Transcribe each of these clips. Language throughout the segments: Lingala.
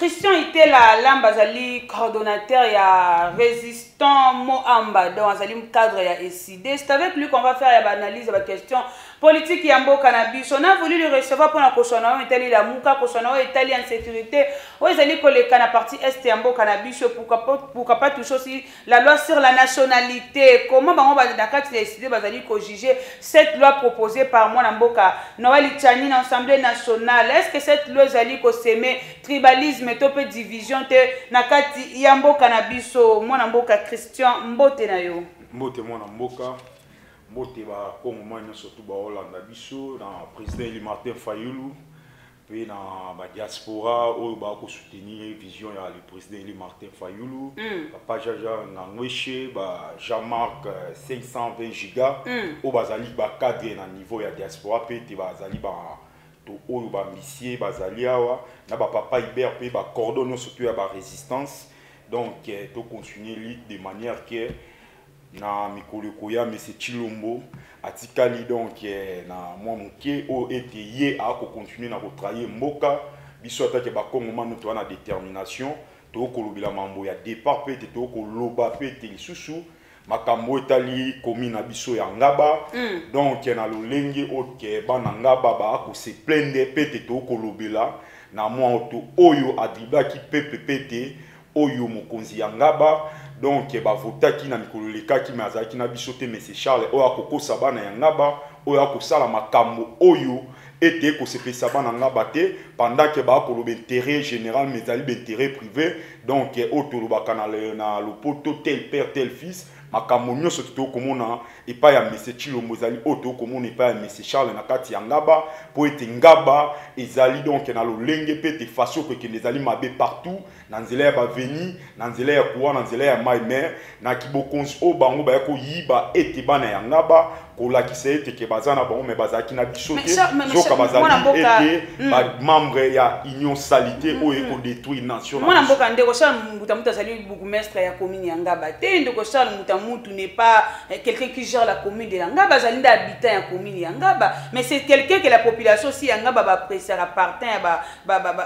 Christian Itela Lamba Zali coordonnateur ya résistant Moamba dans Zali cadre ya SID. C'est avec lui qu'on va faire l'analyse de la question politique Yambo Cannabis. On a voulu le recevoir pour la Kosono Italie la Mouka Kosono Italie en sécurité. Oui, Zali collègue la partie Est Yambo Cannabis pourquoi pas toucher aussi la loi sur la nationalité. Comment on va décider Bazali ko juger cette loi proposée par moi Namboka Noël Tchani l'Assemblée nationale. Est-ce que cette loi Zali ko s'aimer tribalisme tope division te nakati Yambo Cannabis moi Namboka Christian Mbote na yo. Mbote moi Namboka Mbote ba Congolais surtout ba Hollande biso dans président Eli Martin Fayulu puis dans la diaspora où ba ko soutenir vision ya le président Eli Martin Fayulu papa Jaja Ngangweshe ba Jean-Marc 520 gigas au bazali ba cadre na niveau ya diaspora pe te bazali ba to oyo ba missier bazali awa na ba papa Hubert pe ba coordonne surtout ya ba résistance donc to continuer de manière que na mikolo koya monsieur Chilombo atikali donc na mwa moke o ete ye a ko continuer na ko travailler mboka biso atake ba Congolais to na détermination to ko lobela mambo ya départ pe to ko loba pe te lisusu makambo etali komi na biso ya ngaba donc na lolenge oke bana ngaba ba ko se plaindre pe te to ko lobela na mwa to oyo adibaki pepe pete oyo mokonzi ya ngaba donc ba votaki na mikolo lekaki mazaki na biso te monsieur Charles oyo akokosa bana ya ngaba oyo akosala makambo oyo ete ko se pesa bana ngaba te pendant que ba ko lobe intérêt général mais ali intérêt privé donc otolobaka na lopoto tel père tel fils makambo nyonso to komona epa ya monsieur Chilombo ezali oto komona epa ya monsieur Charles na kati ya ngaba po ete ngaba ezali donc na lolenge pe te façon que ezali mabe partout na nzela ya baveni na nzela ya kuwa na nzela ya mai mer na kibokonzi o bango ba ko yiba ete bana ya ngaba kolakisa ete ke bazana bango me bazaki na biso te zoka bazali ete ba membre ya union salité o eko détruire nation mwana mboka ndeko Charles Mutamutu azali bourgmestre ya commune ya ngaba te ndeko Charles Mutamutu n'est pas quelqu'un qui gère la commune de Ngaba, azali nda habitant ya commune ya Ngaba, mais c'est quelqu'un que la population aussi ya Ngaba ba apprécier appartient ba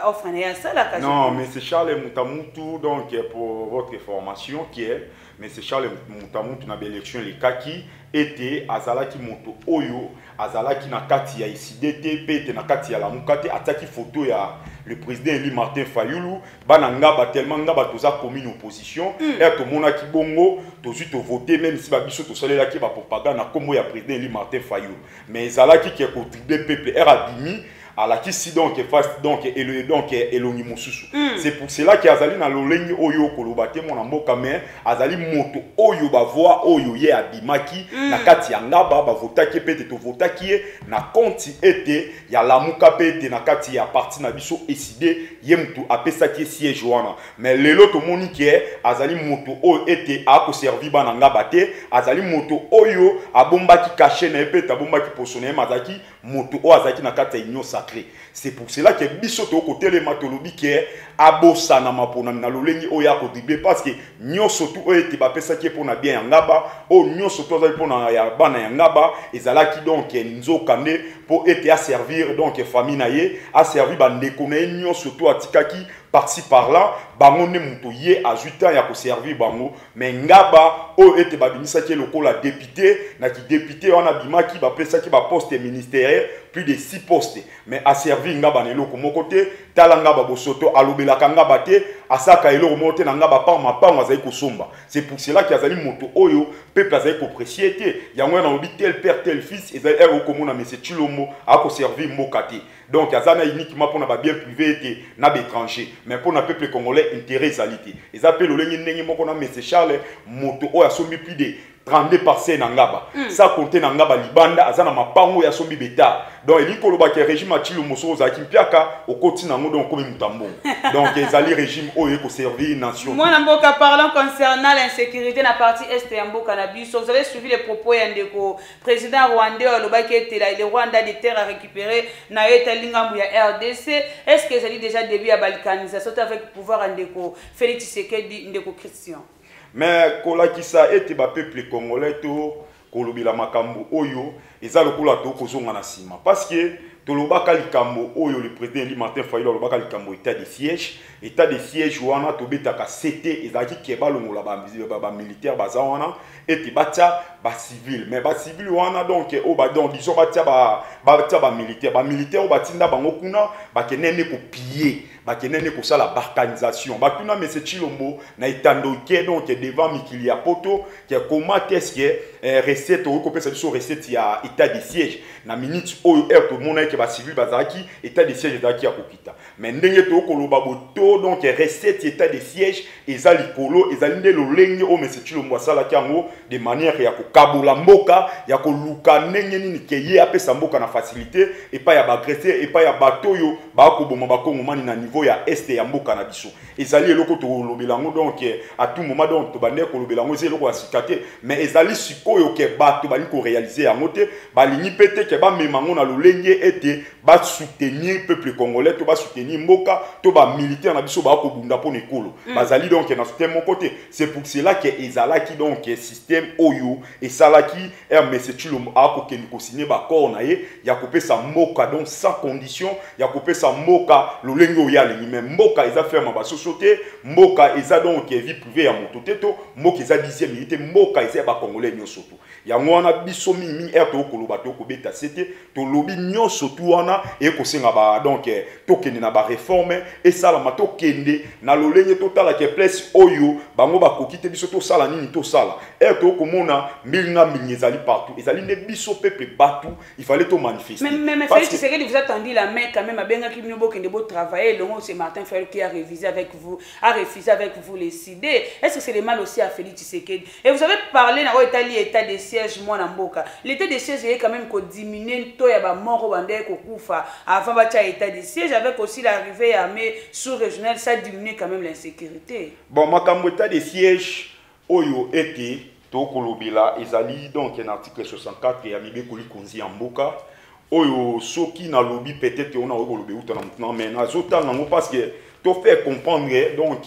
offre na ça la case. Non, mais c'est Charles Mutamutu donc pour votre information qui est mais c'est Charles Mutamutu na élection les kaki était azalaki moto oyo azalaki na kati ya ICDT pete na kati ya la mukate ataki photo ya le président Eli Martin Fayulu bana ngaba tellement ngaba toza commune opposition et to mona ki bongo tozu to voter même si ba biso to salela ki ba propagande na kombo ya président Eli Martin Fayulu mais azalaki ki contribuer peuple era bimi à la qui si donc face donc et le donc elongi mosusu c'est pour cela que azali na lolengi oyo kolobate mon mboka mais azali moto oyo ba voix oyo ye abimaki na kati ya ngaba ba votaki pete to votaki na konti ete ya lamuka pete na kati ya parti na biso eside ye mtu apesaki siège wana mais lelo to moni ke azali moto oyo ete a ko servi bana ngaba te azali moto oyo abombaki caché na pete abombaki posone mazaki moto oyo azaki na kati ya union sacrée. C'est pour cela que biso to côté les matolobi ke abosa na mapona na lolengi oya ko dribler parce que nyoso tu oyo te ba pesa ki pona bien ngaba o nyoso to za pona ya bana ya ngaba ezalaki donc nzokande pour être à servir donc famille na ye a servir ba ndeko na nyoso to atikaki par-ci par-là bango ne muto ye ajuta ya ko servir bango mais ngaba o ete babimisa ki lokola député na ki député wana bimaki ba pesa ki ba poste ministériel plus de 6 postes mais a servi ngaba na loko moko te tala ngaba bosoto alobelaka ngaba te asaka eloko moko te na ngaba par ma part azali kosomba c'est pour cela qu'il azali moto oyo peuple azali ko apprécier te yango na obi tel père tel fils ezali komona monsieur Chilombo a ko servir mboka te donc azana uniquement pour na ba bien privé te na l'étranger mais pour na peuple congolais intérêt ezalité ils appellent lolengi ndenge moko na monsieur Charles moto oyo asombi plus de 32% na ngaba ça compter na ngaba libanda azana mapango ya sombi beta donc il koloba ke régime atilo moso za kimpiaka okoti nango donc comme mutambo donc ezali régime oyo ko servir nation moi mboka parlant concernant l'insécurité na partie est ya mboka na biso vous avez suivi les propos ya ndeko président rwandais oloba ke le Rwanda des terres à récupérer na eta lingambu ya RDC est-ce que ezali déjà début ya balkanisation avec pouvoir ndeko Félix Tshisekedi ndeko Christian mais kolakisa ete ba peuple congolais to kolobela makambo oyo eza lokola to kozonga na sima parce que tolobaka likambo oyo le président Eli Martin Fayulu alobaka likambo état de siège wana tobetaka CT ezalaki keba longola ba militaire baza wana ete batia ba civil mais ba civil wana donc o ba donc disons batia ba militaire o batinda bango kuna bakenene ko piller bakenene ko sala balkanisation batuna mais c'est Chilombo na itandoke donc devant mikili ya poto que comment est-ce que recette ou kopesa biso recette ya état de siège na minute oyo to mona ke ba civil bazaki état de siège ezaki ya kokita mais ndenge to koloba boto donc recette état de siège ezali kolo ezali nde lolenge o mais c'est Chilombo sala kiango de manière ya kokabola mboka ya koluka ndenge nini ke ye apesa mboka na facilité et pas ya bagresser et pas ya batoyo ba ko boma ba kongomani na niveau ya est ya mboka na biso ezali eloko to lobelango donc à tout moment donc to bande ko lobelango ezali eloko ya sikate mais ezali sikoyo ke bato bali ko réaliser yango te balingi pete ke ba memango na lolenge ete ba soutenir peuple congolais to ba soutenir mboka to ba militaire na biso ba ko bunda pona ekolo bazali donc na soutien mon côté c'est pour cela que ezalaki donc système oyo et salaki monsieur Chilombo a ko keni ko signer ba corps na ye ya kopesa mboka donc sans condition ya kopesa mboka lolenge oyale ni même mboka eza ferme ba société mboka eza donc vie privée ya moto teto mboka eza 10e unité mboka eza ba congolais nyoso to yango wana biso mingi to koloba to ko beta c'était to lobi nyoso to wana e ko senga ba donc to kende na ba réforme et sala mato kende na lolenge total ke place oyo bango ba kokite biso to sala nini to sala to komona milinga ezali partout ezali ne biso peuple partout il fallait to manifester mais Félix Tshisekedi vous attendu la main quand même à benga ki bino kende bo travailler le c'est Martin Fayulu qui a révisé avec vous a refusé avec vous les idées est-ce que c'est le mal aussi à Félix Tshisekedi et vous avez parlé na Italie état de siège moi na mboka l'état de siège est quand même ko diminuer to ya ba mort bande ko kufa avant ba état de siège avec aussi l'arrivée armée sous-régionale ça diminue quand même l'insécurité bon makambo état de siège oyo été to kolobela ezali donc un article 64 ya mibekoli konzi ya mboka oyo soki na lobby peut-être on a kolobé uta na mais na zota nango parce que to faire comprendre donc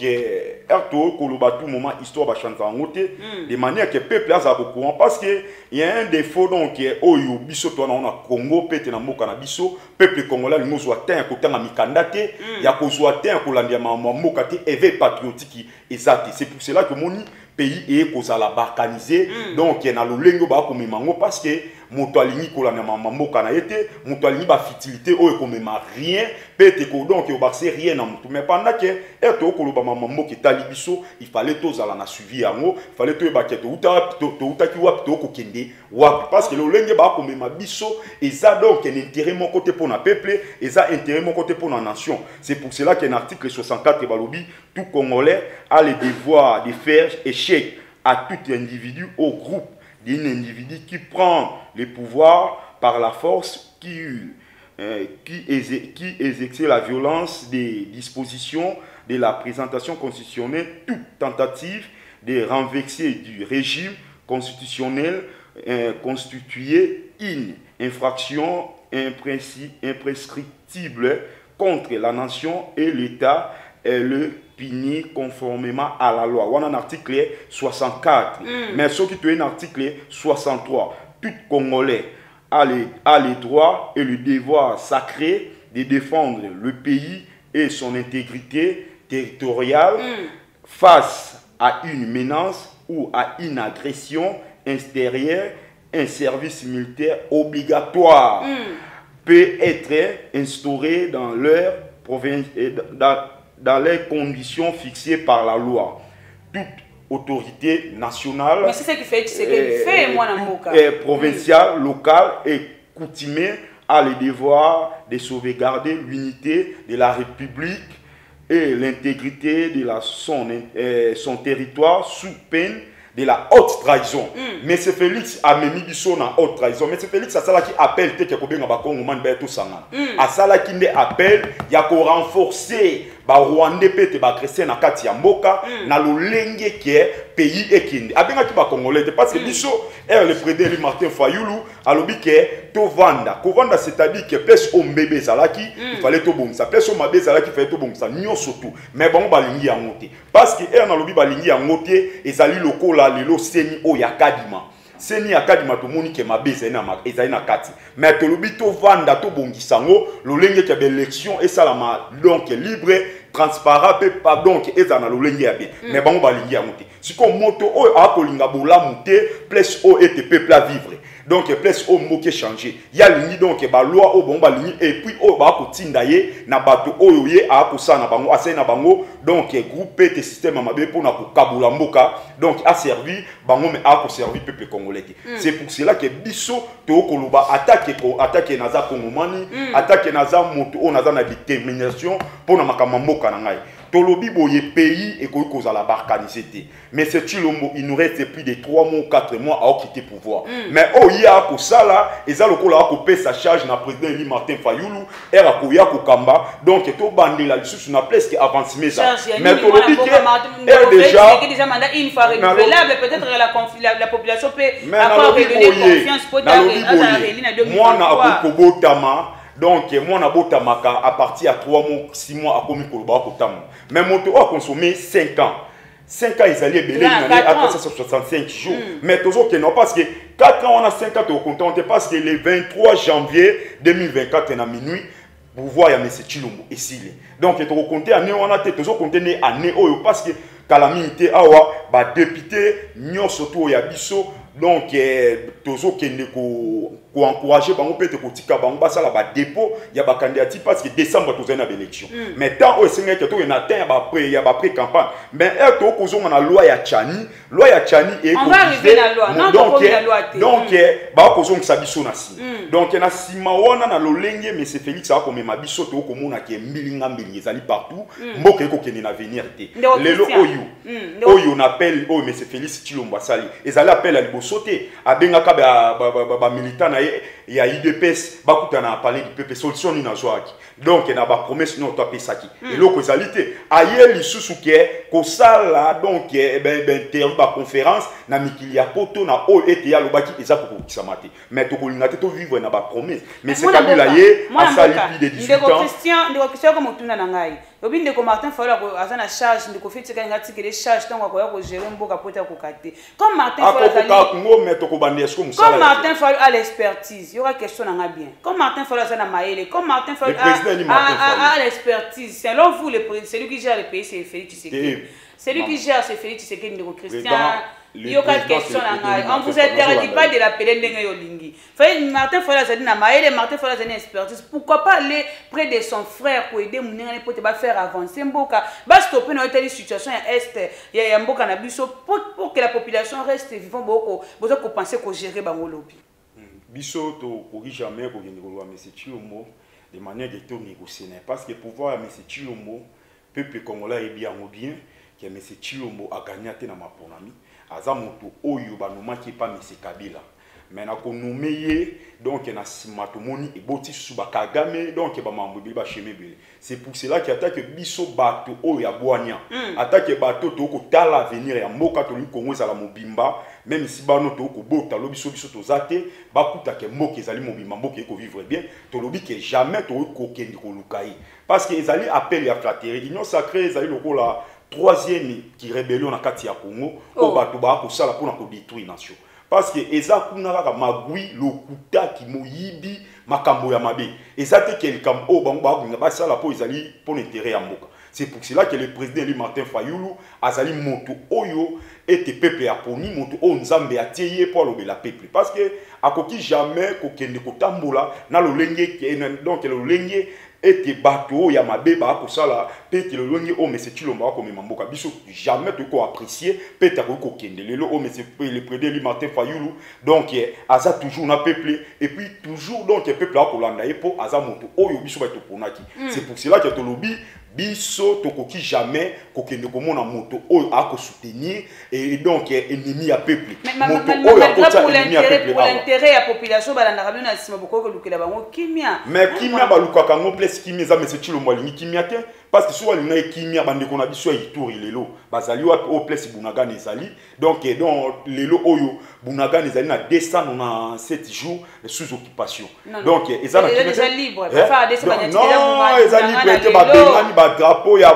to koloba tout moment histoire ba chanter en côté de manière que peuple a au courant parce que il y a un défaut donc oyo biso to na Congo pete na mboka na biso peuple congolais nous zo atteint côté na mikandate ya ko zo atteint ko landia mboka te éveil patriotique exact c'est pour cela que moni pays et cause la balkanisé donc il y a l'olengo ba komemango parce que moto alingi ko la mboka na été moto alingi ba fitilité o ko mema rien pete ko donc o baxé rien na moto mais pendant que eto ko lo ba mboka talibiso il fallait tous ala na suivi yango il fallait to ba keto uta ki wapi to ko kende wapi parce que l'olenge ba ko mema biso et ça donc un intérêt mon côté pour na peuple et ça intérêt mon côté pour la nation c'est pour cela qu'un article 64 balobi tout Congolais a le devoir de faire échec à tout individu au groupe d'un individu qui prend le pouvoir par la force, qui exerce la violence des dispositions de la présentation constitutionnelle, toute tentative de renverser du régime constitutionnel constituer une infraction imprescriptible contre la nation et l'État et le puni conformément à la loi. On a un article 64, mais ce qui est un article 63. Tout Congolais a les droits et le devoir sacré de défendre le pays et son intégrité territoriale face à une menace ou à une agression extérieure. Un service militaire obligatoire peut être instauré dans leur province dans les conditions fixées par la loi. Toute autorité nationale, mais c'est ce qui fait, moi, provinciale, locale et coutumier a le devoir de sauvegarder l'unité de la République et l'intégrité de son territoire sous peine de la haute trahison. Mais c'est Félix a mis biso na haute trahison. Mais c'est Félix a sala qui appelle te ke ko benga ba Congolais ba to sangana. A sala qui ne appelle ya ko renforcer ba Rwandais pete ba chrétien na kati ya mboka na lolenge ke pays ekinde. Abenga ki ba Congolais parce que biso le président Eli Martin Fayulu alobi ke to vanda. Ko vanda c'est-à-dire que place o mbebe salaki il fallait to bongisa. Place o mabe salaki il fallait to bongisa nyoso tout. Mais bon ba lingi ya ngote. Parce que na lobi ba lingi ya ngote ezali lokola lelo seni o yakadima seni akadima tomoni ke mabe ezali na kati mais tolobi tovanda tobongisango lolenge ke élection esalama donc libre transparent pe pardon ke ezala na lolenge ya bien mais bango balingi yango te siko moto oyo akolinga bolamu te place oyo ete peuple à vivre donc place oyo mboka changer ya lingi donc ba loi oyo bango balingi et puis oyo bakotinda ye na bato oyo ye akosala na bango asali na bango donc groupe te système mabe mpona kokabula mboka donc a servi bango mais akoservi peuple congolais. C'est pour cela que biso tokoloba attaque naza kongomani attaque naza moto o naza na détermination mpona makambo mboka na ngai tolobi boye pays et koza la barcanisité mais c'est Tshilombo il nous reste plus de 3 mois ou 4 mois à quitter pouvoir mais oya ko sala eza lokola ko pe sa charge na président Eli Martin Fayulu era ko ya ko kamba donc to bandela lisusu na presque avancement ça mais tolobi que déjà mandat une fois renouvelable peut-être la population peut avoir redonner confiance pour moi na ko botama. Donc, moi, je suis à partir de 3 mois, 6 mois, à mais mon tour a consommé 5 ans. 5 ans, ils allaient belé après 65 jours. Mais toujours que non, parce que 4 ans, on a 5 ans, tu es content, parce que le 23 janvier 2024, on a minuit, vous voyez, M. Tshilombo ici. Donc, tu es compté année, on a toujours compté année, parce que calamité, awa, député, nous surtout, yabiso. Donc, toujours qu'il ko encourager bango peut-être ko tika bango basala ba dépôt ya ba candidature parce que décembre tozana ba élection mais tant au senga que to en atteint ya ba pré campagne mais to kozonga na loi ya Tchani et on va arriver na loi non donc ba kozonga sa biso na si donc na sima wana na lolenge mais c'est Félix a comme ma biso to komona ke mbilinga ezali partout mboka ko kene na venir te lelo oyo on appelle mais c'est Félix Tshilombo sali ezali appel à libosote abenga ka ba militant il y a IDPS bakutana a parlé du peuple solution ni na joaki donc na ba promesse non to pesaki et loko zalité aye lisusu ke ko sala donc interview ba conférence na mikili ya poto na o ete ya lobaki eza ko kisamate mais to ko lingate to vivre na ba promesse mais c'est kabila ye asali plus de 18 ans ndeko Christian comme tuna na ngai obi ndeko Martin Fayulu ko azana charge ndeko fiti ka ngati ke charge tango ko ya ko gérer mboka poto ko kate comme Martin Fayulu comme Martin Fayulu à l'expertise il y aura question na bien comme Martin Fayulu azana maele comme Martin Fayulu à l'expertise selon vous celui qui gère le pays c'est Félix Tshisekedi celui qui gère c'est Félix Tshisekedi ndeko Christian. Il y a une question on vous interdit pas de l'appeler ndenge yolingi. Martin Fayulu na maele Martin Fayulu a une expertise. Pourquoi pas aller près de son frère pour aider munenga pour te faire avancer mboka. Ba stopper dans telle situation ya est ya mboka na biso pour que la population reste vivant boko besoin ko penser ko gérer bango lobi. Biso to ko jamais ko ngeni ko monsieur Tshilombo de manière de tout négocier parce que pouvoir monsieur Tshilombo peuple congolais est bien que monsieur Tshilombo a gagné na maponami. Aza moto oyo banomaki pa Mese Kabila mais na konomeye donc na simatomoni eboti suba Kagame donc ba mambo ba chemebele c'est pour cela qu'il attaque biso bato oyo ya bwania attaque bato to ko tala avenir ya mboka to li Kongo za la mobimba même si bano to ko bota lo biso to zate bakuta ke mboka ezali mobimba mboka eko vivre bien to lobi que jamais to ko kendi ko lukai parce que ezali appel ya flatterie union sacrée ezali lokola troisième qui rébellion na kati ya Congo o bato ba ko sala pour na ko détruire nation parce que eza kuna kaka magui lokuta ki moyibi makambo ya mabe eza te quelqu'un o bango ba ko ba sala pour ezali pour intérêt ya mboka c'est pour cela que le président Eli Martin Fayulu azali moto oyo ete peuple ya poni moto o nzambe atieye pour lobela peuple parce que akoki jamais ko kende ko tambola na lolenge donc le lolenge ete bato ya mabeba ko sala pete le longi o monsieur Tshilombo ko memamboka biso jamais to ko apprécier pete ko kende lelo o monsieur le président Eli Martin Fayulu donc aza toujours na peuple et puis toujours donc peuple a ko landa po aza moto oyo biso ba to ponaki c'est pour cela que to lobi biso tokoki jamais kokende komona moto oyo ako soutenir et donc ennemi ya peuple moto oyo akota ennemi ya peuple pour l'intérêt ya population balanda kabino na sima boko ko lukela bango kimia mais kimia balukaka ngo place kimia za monsieur Tshilombo alingi kimia te parce que soit alinga kimia bande ko na biso ya Ituri lelo bazali wa au place Bunagana ezali donc lelo oyo Bunagana ezali na 297 jours sous occupation donc ezali libre pas des semaines non ezali libre ba bengani ba drapeau ya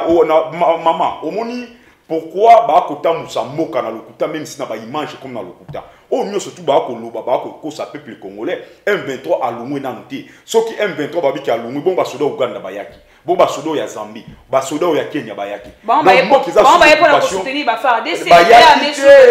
maman omoni pourquoi ba kotambusa mboka na lokuta même si na ba image comme na lokuta au mieux surtout ba ko loba ba ko sa peuple congolais M23 alumwe na nté soki M23 ba biki alumwe bon ba soda Uganda bayaki bon ba soda ya Zambie ba soda ya Kenya bayaki bon ba pour soutenir ba FARDC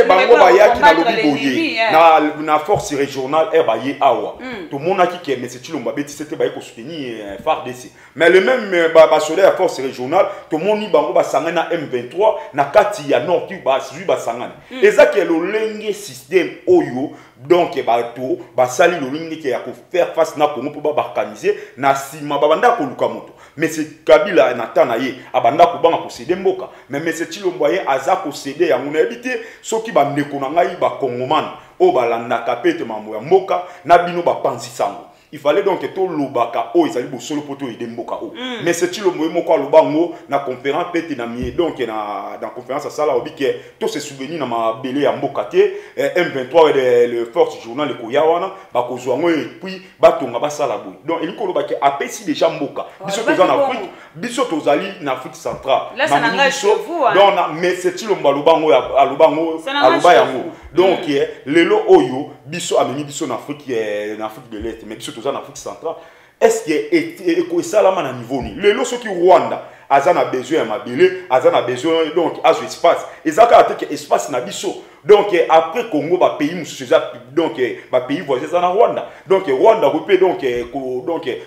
bango bayaki na lobi boye na force régionale baye awa tout monde qui mais c'est Chilomba beti c'était baye ko soutenir FARDC mais le même ba soda ya force régionale tout monde ni bango ba sangana M23 na kati ya nord qui ba suivi ba sangana ezaki lo lenge système oyo donc bato basali lo lenge ki ya ko faire face na Congo pour ba organiser na sima babanda ko luka moto mais c'est Kabila natana ye abanda ko banga ko céder mboka mais c'est Chilomba ye aza ko céder ya ngona habité soki ba ndeko na ngai ba kongomane o balanda kapete mambo ya mboka na bino ba panzi sango. Il fallait donc que tout l'obaka o ezali bo solo poto ede mboka o mais c'est tu le moyen ko lobango na conférence pete na mi donc na dans conférence à sala obi que tout se souvenir na ma belé ya mboka te M23 et le force journal ko yawana ba ko zwango et puis ba tonga ba sala boy donc il ko lobaki apesi déjà mboka biso to en Afrique biso to zali na Afrique centrale là ça n'engage vous donc mais c'est tu le lobango ya lobango aloba yango donc lelo oyo biso ameni biso na Afrique de l'Est mais biso en Afrique centrale est-ce que ça là à niveau ni le ce qui Rwanda azana besoin ma belé azana besoin donc azo espace et ça que espace na biso donc après Congo ba pays mususu donc ba pays voisin na Rwanda donc Rwanda peut donc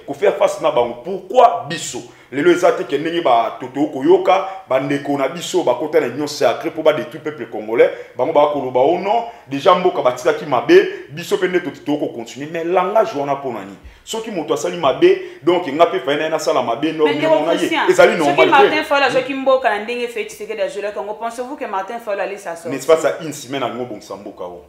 ko faire face na bango pourquoi biso lelo ezate ke ndenge ba toto koyoka bandeko na biso ba kota na union sacrée pour ba détruire peuple congolais bango ba koloba o non déjà mboka batisa ki mabe biso pende toto ko continuer mais langage wana ponani soki moto asali mabe donc ngape faina na sala mabe no na ye ezali normal Martin Fayulu soki mboka na ndenge fait tseke da jela Congo pensez-vous que Martin Fayulu allait s'asseoir n'est pas ça une semaine à ngo bongsa mboka o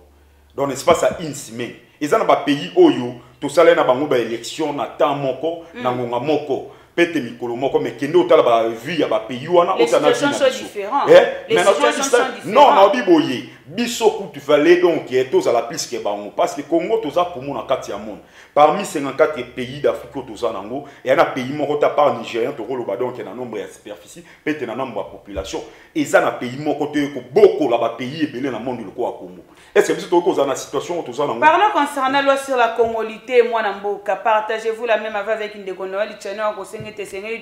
donc n'est pas ça une semaine ezana ba pays oyo to sala na bango ba élection na temps moko na ngonga moko pete mikolo moko mais kende otala ba vie ya ba pays wana otana vie sont différents les situations sont différentes non na biboye biso kutu fallait donc tous à la plus que bango parce que Congo toza pour mon kati ya monde parmi 54 pays d'Afrique toza nango et un pays moko ta part Nigérien to koloba donc na nombre ya superficie pete na nombre ya population et ça na pays moko te ko boko la ba pays ebele na monde le ko Congo est-ce que biso to ko za na situation toza nango parlons concernant loi sur la congolité moi na mboka partagez-vous la même avec une déconoali tchana ko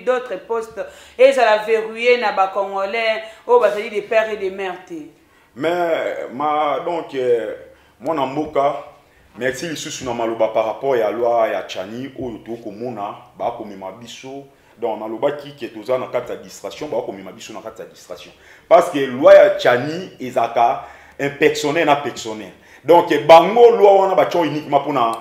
d'autres postes et ça la verrouillé na ba congolais au bazali des pères et des mères mais donc moi na mboka merci lisusu na maloba par rapport à la loi ya Tchani oyo to komona ba ko mema biso donc na loba ki ke toza na kati ya administration ba ko mema biso na kati ya administration parce que loi ya Tchani ezaka impersonnel na personnel donc bango loi wana ba tcho uniquement pona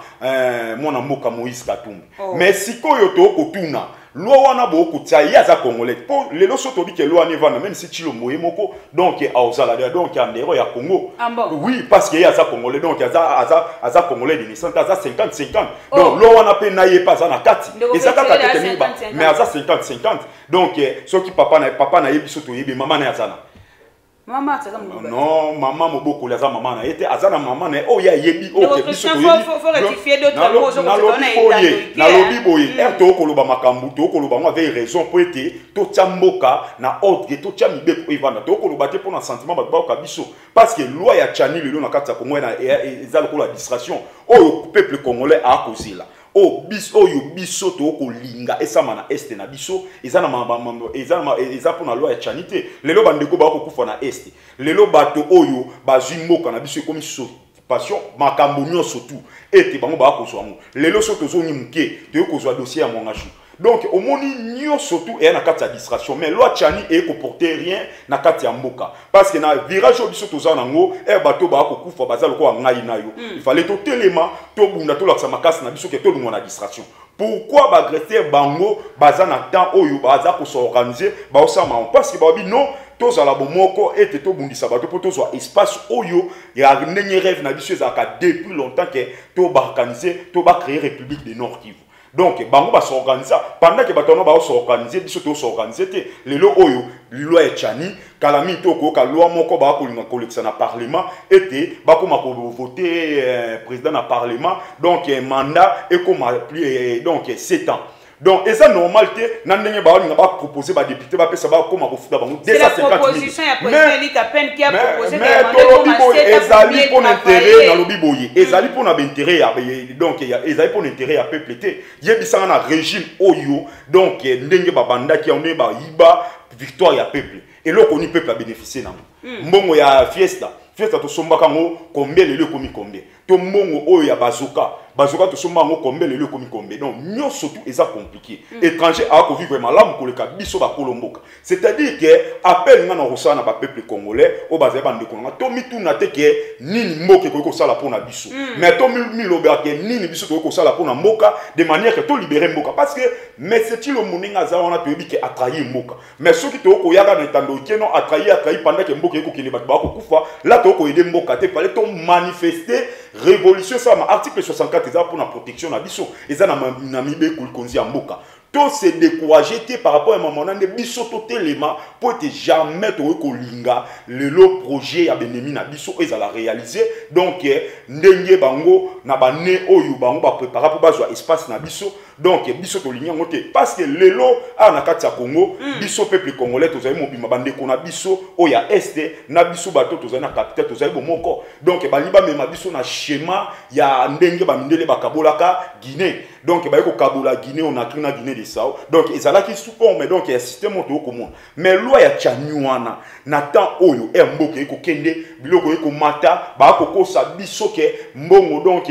mona mboka Moïse Katumbi mais sikoyo to ko tuna loi wana boko tia yaza congolais pour les loso to dit que loi ne va même si Chilo Moyemoko donc aozala donc andero ya Congo oui parce que yaza congolais donc aza congolais de naissance aza 50-50 donc loi wana pe na ye pas na kati et ça kata tete ba mais aza 50-50 donc ceux qui papa na yebiso to yebe mama na yazana Maman, non, maman moboko laza maman na été azana maman na oh ya yebi oh que biso faut rectifier d'autres mots sur na lobi boye to koloba makambu to koloba ngo avec raison pour être to tsamboka na ordre to tshamibe ko ivana to koloba te pour na sentiment ba ba biso parce que loi ya Tchani le na kati ya Congo na ezala ko la distraction oh peuple congolais a causé là oh bis oyo biso to ko linga esama na este na biso ezana mambo eza pour na loi ya Tchani te lelo bandeko ba ko kufa na este lelo bato oyo bazwi mboka na biso ekomi passion makambo nyonso tout ete bango ba ko zwa mo lelo so tozoni muke to ko zwa dossier ya mongashu donc au moni nyo surtout et na kati ya distraction mais loi Tchani e ko porter rien na kati ya mboka parce que na virage biso toza nango bato ba ko kufa bazalo ko ngai nayo il fallait to telema to bunda to laksa makasi na biso ke to lungo na distraction pourquoi ba agresser bango baza na temps oyo baza ko s'organiser ba osama parce que ba bi non tozala bomoko ete to bundisa bato po tozwa espace oyo ya ndenge rêve na biso ezaka depuis longtemps que to ba organiser to ba créer République du Nord Kivu. Donc bango ba s'organiser pendant que batono ba s'organiser biso to s'organiser te lelo oyo loi ya Tchani kalami to ko ka loi moko ba ko linga collection na parlement ete ba ko mako voter président na parlement donc mandat et comme donc 7 ans Donc, et ça, normalité, nous avons proposé à député, comme c'est la proposition, il y a président Likapen qui a proposé ezali pour l'intérêt dans le biboye. Ezali pour l'intérêt, donc, ezali pour l'intérêt à peuple. Il y a un régime Oyo, donc, ndenge babanda qui en est iba victoire ya peuple. Et là, on peuple a bénéficié. Mbongo ya fiesta. Fiesta to somba kango combien le komi combien. To mbongo oyo ya bazoka. Bazoka to somba kango combien le komi combien. Donc nyo surtout eza compliqué. Étranger a ko vivre malamu ko le ka biso ba kolomboka. C'est-à-dire que appel ngana rosana na ba peuple congolais o baza bande ko nga to mitu na te ke nini mboke ko sala pona biso. Mais to mi loba ke nini biso ko sala pona mboka de manière que to libérer mboka parce que mais c'est il le moninga za on a to bi ke attrayer mboka. Mais ceux qui to ko yaga na tando ke non attrayer pendant que mboka ko kile ba ko kufa là to ko aider mboka te fallait to manifester révolution ça article 64 pour la protection na biso eza na mibe konzi ya mboka to se décourager par rapport à moment de biso to telema pour te jamais to kolinga le projet ya benemi na biso ezala réaliser donc ndenge bango na bane oyo bango ba préparer pour bazwa espace na biso donc biso to linya ngote parce que lelo a na kati ya Congo biso peuple congolais tozali mobima bande ko na biso oya este na biso bato tozali na capitale tozali bomoko donc baliba mema biso na schéma ya ndenge bamindele bakabolaka Guinée donc ba ko kabola Guinée on a cru na Guinée de Sao donc ezala ki support mais donc il y a système auto komona mais loi ya chanywana na temps oyo mboke ko kende biloko ko mata ba ko kosa biso ke mbongo donc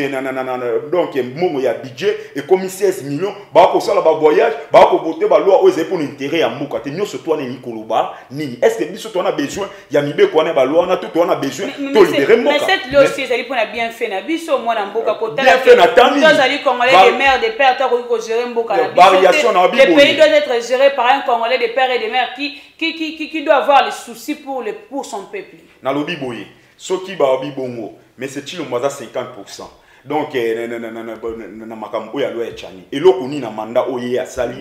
donc mbongo ya budget et comme 16 millions ba ko sala ba voyage ba ko voter ba loi oyo pour l'intérêt ya mboka te nyoso to na ni koloba nini est-ce que biso to na besoin ya mibe ko na ba loi na to na besoin to libérer mboka mais cette loi aussi ezali pour na bien fait na biso mo na mboka ko tala bien fait na tami ezali congolais des mères des pères to gérer mboka na variation na le pays doit être géré par un Congolais de pères et de mères qui doit avoir les soucis pour son peuple. Na lobi boye, soki ba obi bongo, mais c'est il moza 50%. Donc na makambo ya loi ya chani. Eloko ni na mandat oye ya sali.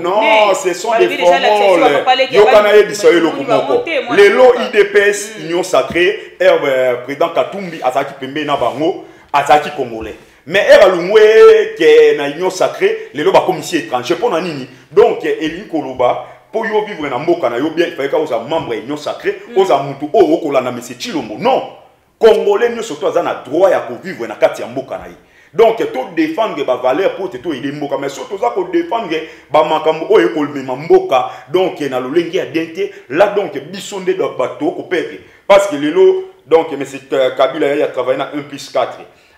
Non, ce sont des formules. Yo kana yebisa eloko moko. Lelo IDPS Union Sacrée, président Katumbi azaki pembe na bango, azaki congolais. Mais elle que na union sacrée les loba commissaire étranger pour na nini donc Eli Koloba pour yo vivre na mboka na yo bien il fallait que aux membres union sacrée aux amutu o kolana mais c'est Chilombo non congolais nous surtout azana droit ya ko vivre na kati ya mboka na yi donc to défendre ba valeur pour te to aider mboka mais surtout za ko défendre ba makambo o ko mema mboka donc na lolengi ya dente là donc bisonde do bato ko perdre parce que lelo donc mais c'est Kabila a travaillé na 1+4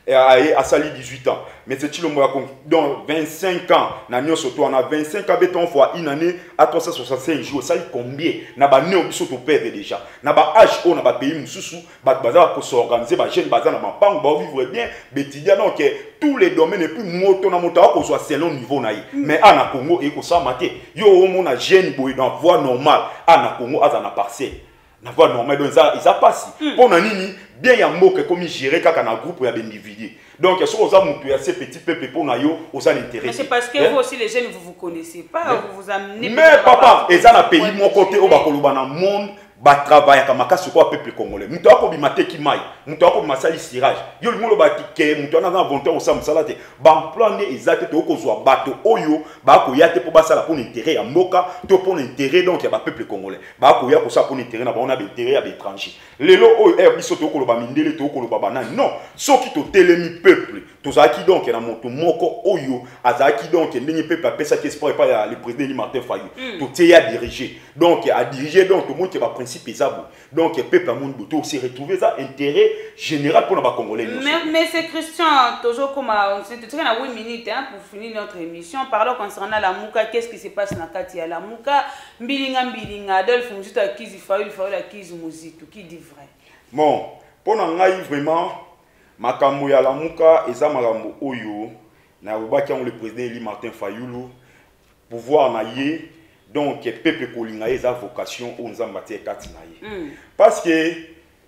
à Sali 18 ans. Mais c'est Chilombo donc 25 ans. Nous on a 25 ans, béton fois une année à 365 jours. Ça y combien? N'a pas néo biso to perdre déjà. N'a pas âge on n'a pas pays mususu. Bat bazar pour s'organiser. Bat jeune bazar n'a pas pang. Bat vivre bien. Bétidia donc tous les domaines et puis moto na moto qu'on soit selon niveau naï. Mais à na Congo et qu'on s'en maté. Yo on a jeune boy dans voie normale. À na Congo à na parcelle. Na voie normale donc ça passe. Pour na nini bien ya mboka comme gérer kaka na groupe ya individu. Donc si vous avez assez petit peuple pour na yo aux intérêts. Mais c'est parce que vous aussi les jeunes vous connaissez pas, vous vous amenez. Mais papa, et ça na pays mon côté au bakoloba na monde ba travail comme makasi quoi peuple congolais. Muto ako bimate ki mai, muto ako bimasali sirage. Yo le molo ba tike, muto na volonté au sam salate. Ba plan exact to ko zo bato oyo ba ko yate pour basala pour intérêt ya mboka, to pour intérêt donc ya ba peuple congolais. Ba ko ya ko ça pour intérêt na ba on a intérêt ya étranger. Lelo oyo biso to ko lo ba mindele to ko lo ba banane. Non, soki to telemi peuple, to zaki donc na moto moko oyo azaki donc ndenge peuple apesa ki espoir pas ya le président Martin Fayou. To te ya diriger. Donc à diriger donc tout le monde qui va principe ezabo. Donc peuple monde boto s'est retrouvé ça intérêt général pour les Congolais. Mais c'est Christian toujours comme on s'est dit na 8 minutes hein, pour finir notre émission. Parlons concernant la Mouka, qu'est-ce qui se passe na kati ya la Mouka? Mbilinga Adolphe Muzito akizi Fayulu akizi Muzito qui dit vrai. Bon, pour ngai vraiment makambo ya la Mouka eza makambo oyo na robaki le président Martin Fayulu pouvoir na ye. Donc, le peuple kolinga a vocation aux Nzambati kati na ye. Parce que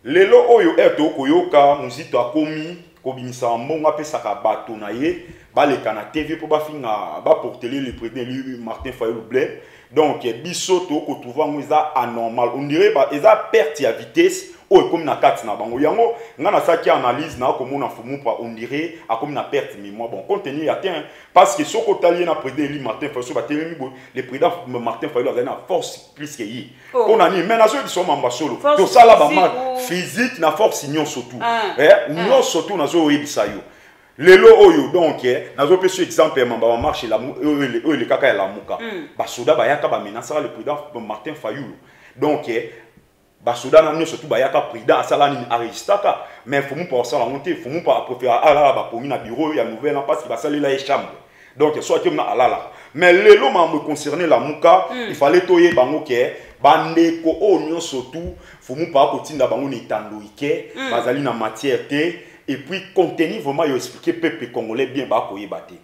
lelo oyo eto koyoka muzito akomi kobimisa mbonga pesa ka bato na ye ba le kana TV pour ba finga ba porter le président Martin Fayulu blé. Donc biso to ko trouva ngeza anormal. On dirait ba eza perte ya vitesse o comme na kati na bango yango ngana saki analyse na ko mona fumu pa on dirait a comme na perte mémoire bon contenu atteint parce que soko talier na président Eli Martin Faso ba telemi bo le président Martin Faso a na force plus que yi on a ni mais na zo qui sont mamba solo to sala ba physique na force union surtout union surtout na zo yebisa yo lelo oyo donc nazo pesi exemple mamba marche la le kaka ya lamuka ba soda ba yaka ba menacer le président Martin Fayulu donc basoda na surtout bayaka président asala ni aristaka mais faut nous pas ça la monter faut nous pas préférer ala ba komi na bureau ya nouvelle parce qu'il va salir la chambre donc soit que na alala mais lelo ma me concerner la muka il fallait toyer bango ke bandeko onyo surtout faut nous pas kotinda bango ni tandoike bazali na matière té et puis contenu vraiment yo expliquer peuple congolais bien ba koyeba té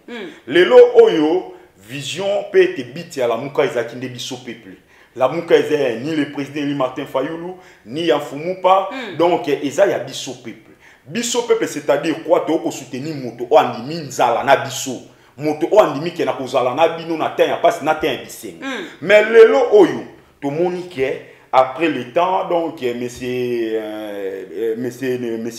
lelo oyo vision peut être biti à la muka ezaki nde biso peuple. La Mouka ni le président Eli Martin Fayulu, ni Yafumupa, donc Eza ya biso peuple. Biso peuple, c'est-à-dire quoi, tu as soutenir moto o andimi nzala na biso. Moto o andimi ke na kozala na bino na ten ya passe na ten biseng. Mais lelo oyo, to monique après le temps, donc monsieur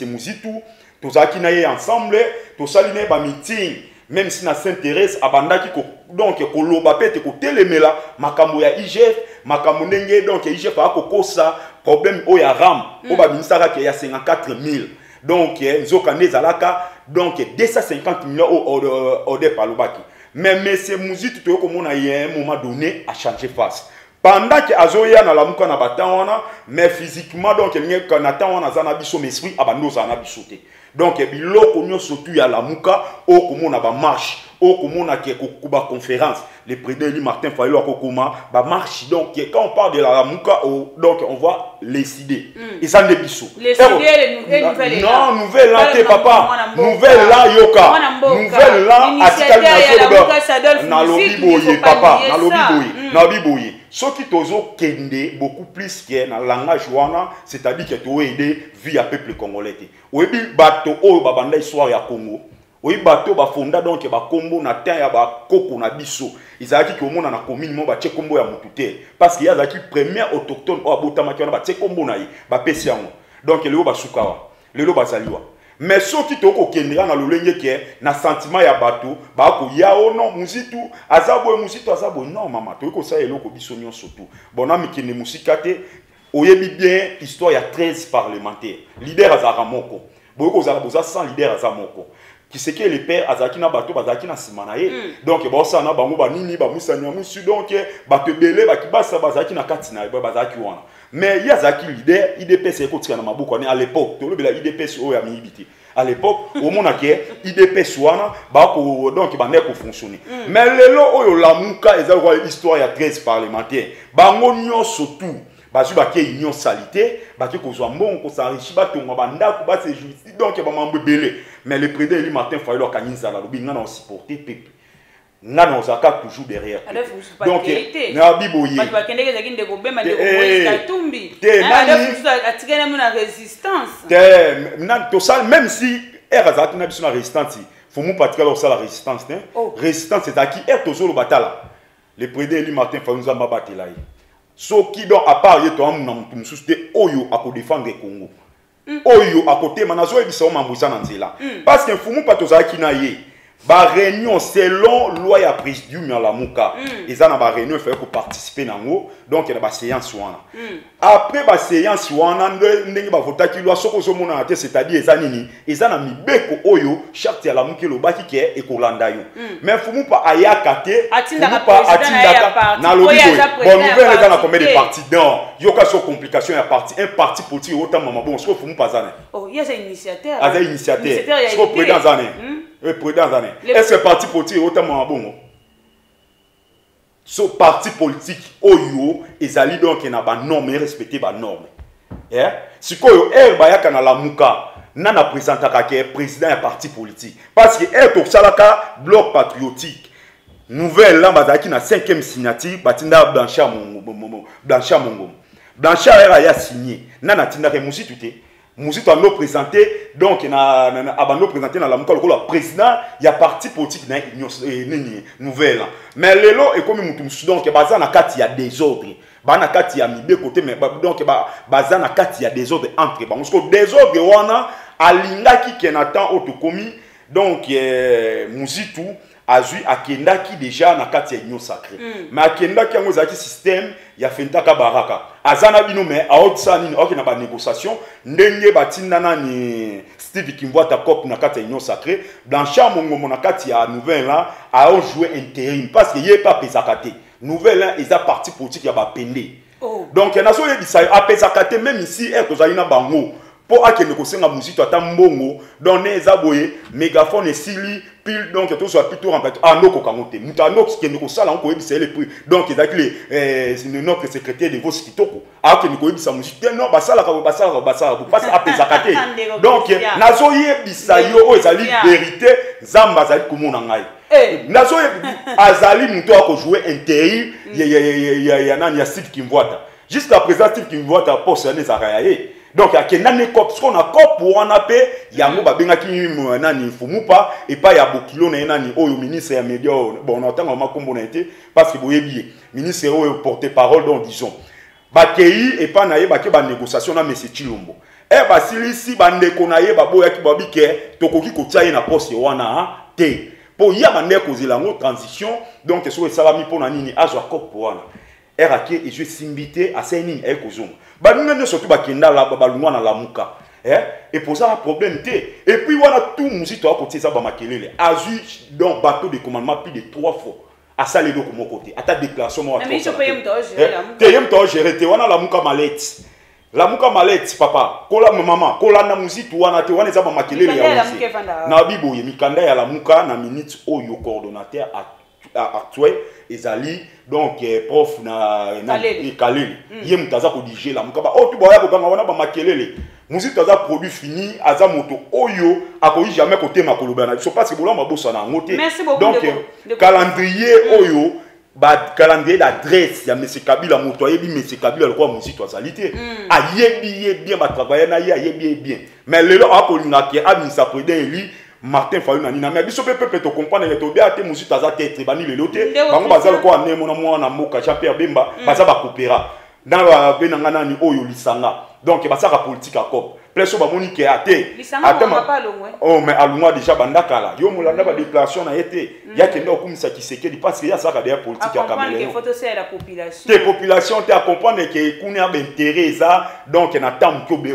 Mouzitou, to zaki na ye ensemble, to saline ba meeting. Même si na s'intéresse à bandaki ko donc ko loba pete ko telemela makambo ya IGF makambo ndenge donc IGF a ko kosa problème o ya ram o ba ministère ki ya 54000 donc nzoka nezalaka donc 250 millions au de palobaki mais monsieur Mouzitu to ko mona un moment donné a changé face pendant que azoya na lamuka na batanwana mais physiquement donc ngé kanata wana zana biso esprit abando zana bisote. Donc, biloko nyo surtout ya la muka o komona ba marche o komona ke ko conférence le président Eli Martin Fayulu akokoma ba marche donc quand on parle de la muka donc on voit les idées et ça ne biso les idées les nouvelles non nouvelle là papa nouvelle là yoka nouvelle là atika na lobi boye papa na lobi boye ce qui tozo kende beaucoup plus que dans langage wana c'est-à-dire que to aider vie à peuple congolais oyebi bato oyo babanda histoire ya Congo oyebi bato ba fonda donc ba kombo na terre ya ba koko na biso izaki ki omona na commune mo ba tche kombo ya mututé parce qu'il y a zaki première autochtone o abotama ki wana ba tche kombo na yi ba pesi yango donc lelo ba sukawa lelo ba saliwa mais ce qui to ko kendera na lolenge ke na sentiment ya bato ba ko ya o non Mouzitu azabo non mama to ko sa eloko biso nyon surtout bona mikene musika te oyebi bien histoire ya 13 parlementaires leader azara moko boyeko zara boza sans leader azara moko qui c'est que le père azaki na bato bazaki na simanaye donc ba ça na bango ba nini ba musanya musu donc bato belé ba kibasa bazaki na katina ba bazaki wana mais yazaki leader IDPS ko tika na mabuko à l'époque to lobela IDPS o ya mibiti à l'époque au monde ke IDPS wana ba ko donc ba ne ko fonctionner mais lelo oyo la muka ezalwa histoire ya 13 parlementaires bango nyonso tout bazu baké union salité baké ko zwa mbongo ko s'enrichir batonga bandako ba se justice donc ba mambo belé mais le président Eli Martin Fayulu akanyiza la lobi ngana supporter peuple ngana ozaka toujours derrière donc na biboye ba kendeke zaki ndeko bema ndeko Moïse Katumbi atikena muna résistance na to ça même si era zaki na biso na résistance faut mu patikala ça la résistance résistance c'est à qui er tozolo batala le président Eli Martin Fayulu nzamba batela yi so qui donc à part yeto amuna mutu mususu te oyo ako défendre Congo oyo akote manazo ebisa o mambuisa na nzela parce que fumu patozaki na ye ba réunion selon loi ya présidium ya la muka eza na ba réunion fait ko participer nango donc na ba séance wana après ba séance wana ndenge ba votaki loi soko zo mona te c'est-à-dire eza nini eza na mibeko oyo charte ya la muka lobaki ke ekolanda yo mais fumu pa ayaka te fumu pa atindaka na lobi bon nouvelle eza na combien de partis donc yoka so complication ya parti un parti politique autant mama bon soko fumu pa zane oh il y a initiateur aza initiateur soko président zane est-ce que parti politique autant bon ce parti politique oyo ezali donc na ba norme respecter ba norme sikoyo bayaka na la muka na présentaka ke président ya parti politique parce que to salaka bloc patriotique nouvelle là bazaki na 5e signature batinda Blanchard Mongo Blanchard ya signé na tinda ke Mouzitu te Mouzitu a nous présenté donc na abando présenté na la muka le président ya parti politique na nouvelle mais lelo et comme mutu donc baza na kati ya désordre bana kati ya mibe côté mais donc baza na kati ya désordre entre bango parce que désordre wana alingaki kenatan otokomi donc muzitu azui akendaki déjà na kati ya union sacrée mais akendaki yango ezalaki système ya fentaka baraka azana bino mais aotisa nini oke na ba négociation ndenge batindana ni Steve Kimvwata Cop na kati ya union sacrée Blanchard Mongomo na kati ya nouvelle là a joué intérim parce que yé pas pesakate nouvelle là ils a parti politique ya ba pende donc nazo yebisa apesakate même ici e kozali na bango pour akende kosenga muzito ata mbongo donc neza boye mégaphone esili pile donc tout soit plutôt remplacé anoko kangote mutano kende kosala on koyebisa les prix donc ezaki notre secrétaire de vos kitoko akende koyebisa muzito non basala parce apesakate donc nazo yebisa yo ezali vérité zamba zali komona ngai nazo azali muto akojouer intérim ya nani ya Steve Kimvwata jusqu'à présent Steve Kimvwata poste ne zaraye donc akenda ne cop ce qu'on a cop wana pe yango babengaki nani fumupa et pas ya bokilo na nani oyo ministre ya média bon on entend makombo na été parce que boyebi ministre oyo porte-parole donc disons bakei et pas na ye bake ba négociation na monsieur Chilombo basilisi bandeko na ye baboyaki babike tokoki kotia ye na poste wana te po ya bandeko zelango transition donc so esalami pona nini azwa cop wana RAK et je simbité à Saint-Ning et Kozong. Nous surtout bakenda la balungwa na lamuka. Et pour ça un problème té. Et puis voilà tout musito à côté ça ba makelele. Azu donc bateau de commandement plus de 3 fois. À ça les deux comme côté. À ta déclaration moi. Mais je peux y me gérer la muka. Te yem to gérer te wana lamuka malette. Lamuka malette papa. Kola maman, kola na musito wana te wana za ba makelele ya. Na biboye mikanda ya lamuka na minute oyo coordonnateur actuel ezali donc prof na Kaleli yé mutaza ko diriger la mukaba o tu boya ko banga wana ba makelele muzito aza produit fini aza moto oyo akoyi jamais côté makoloba na biso parce que bolamba bosa na ngote donc calendrier oyo ba calendrier d'adresse ya monsieur Kabila moto yebi monsieur Kabila kwa muzito azalité ayebi bien ba travailler na yebi bien mais lelo akolinga ke amisa président eli Martin Fayulu na nina mais biso pepe to comprendre to bia te musito aza te bani lelote bango bazalo ko ane mona mwana moka Jean-Pierre Bemba baza ba coopéra dans ba benanga nani oyo lisanga donc baza ka politique à cop pleso ba moni ke ate oh mais alungwa déjà bandakala yo molanda ba déclaration na été ya kende okumisa Kisekedi parce que ya saka derrière politique à Cameroun il faut aussi la population te population te à comprendre que kuni a intérêt ça donc na tam ko be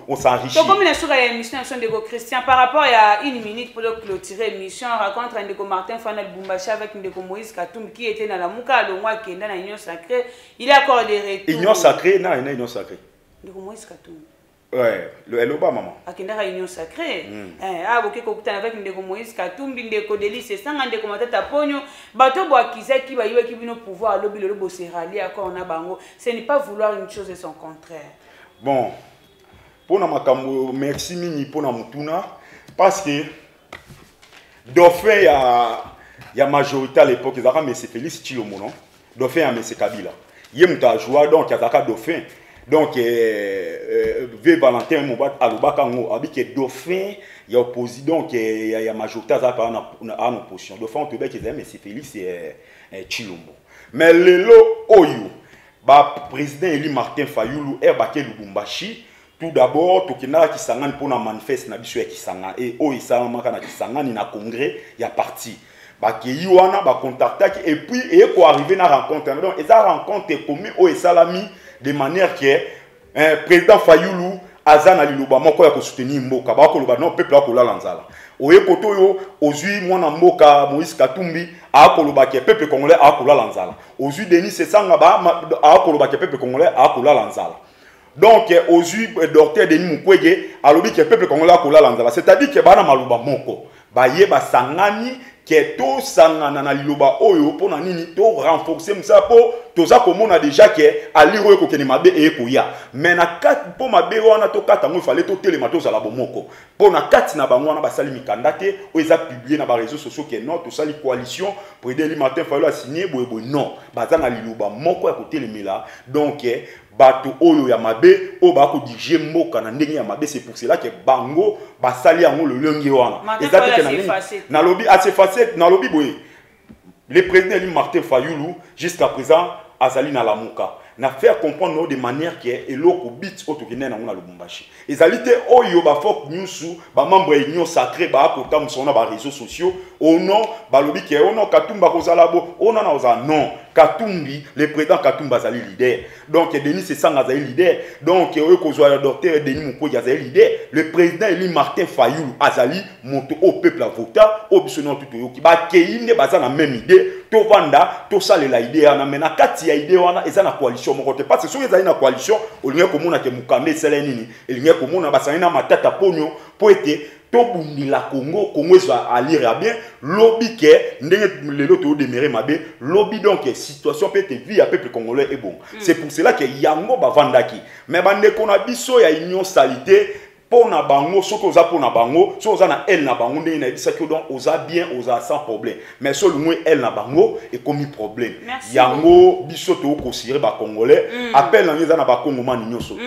on s'enrichit. Donc comme une émission de Christian par rapport à une minute pour clôturer l'émission rencontre Ndeko Martin Fanel Bumbashi avec Ndeko Moïse Katumbi qui était dans la Muka le mois qui est dans l'union sacrée il est accordé retour. Union sacrée non une union sacrée. Ndeko Moïse Katumbi. Ouais, le Eloba maman. Akenda union sacrée. Ah boké ko kutana avec Ndeko Moïse Katumbi Ndeko Delice sanga Ndeko Matata Ponyo bato bo akizaki ba yiwe ki bino pouvoir lobi le bo serali encore on a bango ce n'est pas vouloir une chose et son contraire. Bon pour na makambo merci mini pour na mutuna parce que dauphin ya majorité à l'époque ils avaient monsieur Félix Tshilombo non dauphin ya monsieur Kabila yé muta joie donc azaka dauphin donc V Valentin Mobat alobaka ngo abike dauphin ya opposé donc ya majorité azaka en opposition dauphin to be que monsieur Félix Tshilombo mais lelo oyo ba président Eli Martin Fayulu Bake Lubumbashi. Tout d'abord, tokina kisangani pour na manifeste na biso ya kisanga et o isamaka na kisangani na congrès ya parti. Ba ke yiwana ba contactaki et puis et ko arriver na rencontre. Donc eza rencontre commis o esalami de manière que président Fayulu azana liloba moko ya ko soutenir mboka ba ko loba non peuple akola nzala. Oye koto yo ozui mwana mboka Moïse Katumbi akoloba ke peuple congolais akola nzala. Ozui Denis Sesanga ba akoloba ke peuple congolais akola nzala. Donc, aux yeux docteur Denis Mukwege, alobi que le peuple congolais a kola lanzala. C'est-à-dire que bana maluba moko, ba yeba sangani, que to sangana na liloba oyo po na nini to renforcer msa po to za komona déjà que aliro eko kene mabe e ko ya. Mais na kat po mabe wana to kata ngo fallait to telema to zala bomoko. Po na kati na bango wana basali mikandate o eza publier na ba réseaux sociaux que non to sali coalition pour aider Eli Martin Fayulu a signé boyebo non. Baza na liloba moko ya ko telemela. Donc bato oyo ya mabe o ba ko diriger mboka na ndenge ya mabe c'est pour cela que bango basali yango le longi wana ezati ke na lobby assez facile na lobby boye le président Eli Martin Fayulu jusqu'à présent azali na lamuka na faire comprendre de manière que eloko bit otokene na ngona Lubumbashi ezalité oyo ba fok nyusu ba membre union sacré ba akota musona ba réseaux sociaux au nom balobi ke ono Katumba kozala bo ono na oza non Katumbi le président Katumba azali leader donc Denis Sesanga azali leader donc oyo kozwa docteur Denis Mukwege azali leader le président Eli Martin Fayulu azali moto au peuple a vota au bisono tout yoki ba keine baza na même idée to vanda to salela idée na mena kati ya idée wana eza na coalition moko te parce que soki ezali na coalition olinga komona ke Mukambe sele nini elinga komona basani na matata ponyo po ete to bundila Congo ezwa alire bien lobby ke ndenge lelo to demerer mabe lobby donc situation peut être vie à peuple congolais est bon c'est pour cela que yango bavandaki mais bande kona biso ya union salité pona bango soko oza pona bango so oza na elle na bango ndenge na bisa que donc oza bien oza sans problème mais so le moins elle na bango et comme problème yango biso to ko sire ba congolais appel na ngeza na ba congomani nyonso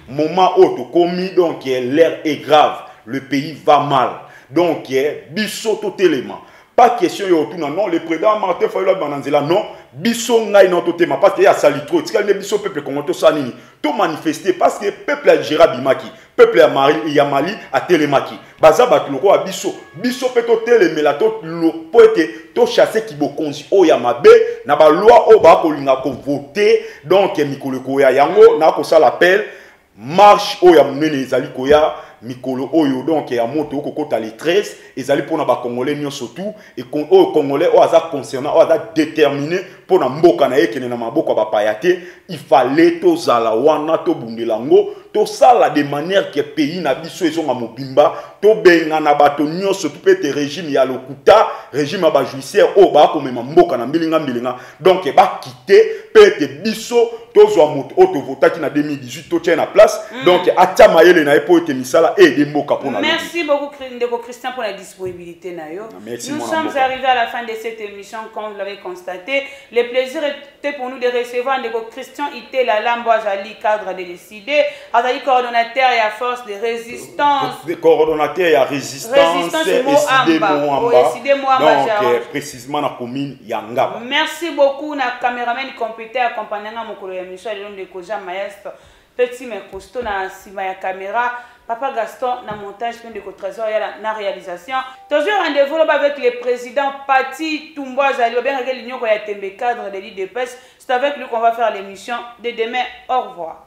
moment auto komi donc l'air est grave le pays va mal donc biso to télément pas question yo tout non le président Martin Fayulu bananzela non biso ngai non to tema parce que ya sali trop tikali biso peuple congolais to sanini to manifester parce que peuple algérien bimaki peuple ya Mali a télémaki baza batuloko a biso pe to télémela to lo poete to chasser kibokonzi o ya mabe na ba loi o ba ko linga ko voter donc mikolo ko ya yango na ko sala appel marche o ya munene ezali ko ya mikolo oyo donc ya moto kokota les 13 ezali pona ba congolais nyonso tout et congolais o aza concernant o aza déterminé pona mboka na yekene na maboko ba payate il fallait to zala wana to bundelango to sala de manière que pays na biso ezonga mobimba to benga na bato nyonso tout peut régime ya lokuta régime ba judiciaire o ba ko mema mboka na mbilinga donc ba quitter peut biso to zwa moto o to votaki na 2018 to tient na place donc atia mayele na epo ete misala et de mboka pona. Merci beaucoup Ndeko Christian pour la disponibilité nayo. Nous sommes arrivés à la fin de cette émission comme vous l'avez constaté. Le plaisir était pour nous de recevoir Ndeko Christian Itela Lambo Azali cadre de décider Azali coordonnateur et à force de résistance. Coordonnateur et à résistance et donc précisément dans la commune Yanga. Merci beaucoup na caméraman compétent accompagnant mon émission de Koja Maestro Petit mais costaud na sima ya caméra Papa Gaston na montage de Trésor na réalisation. Toujours rendez-vous avec le président Pati Tumbo Azali bien que l'union ya Tembe cadre de l'IDPS. C'est avec lui qu'on va faire l'émission de demain. Au revoir.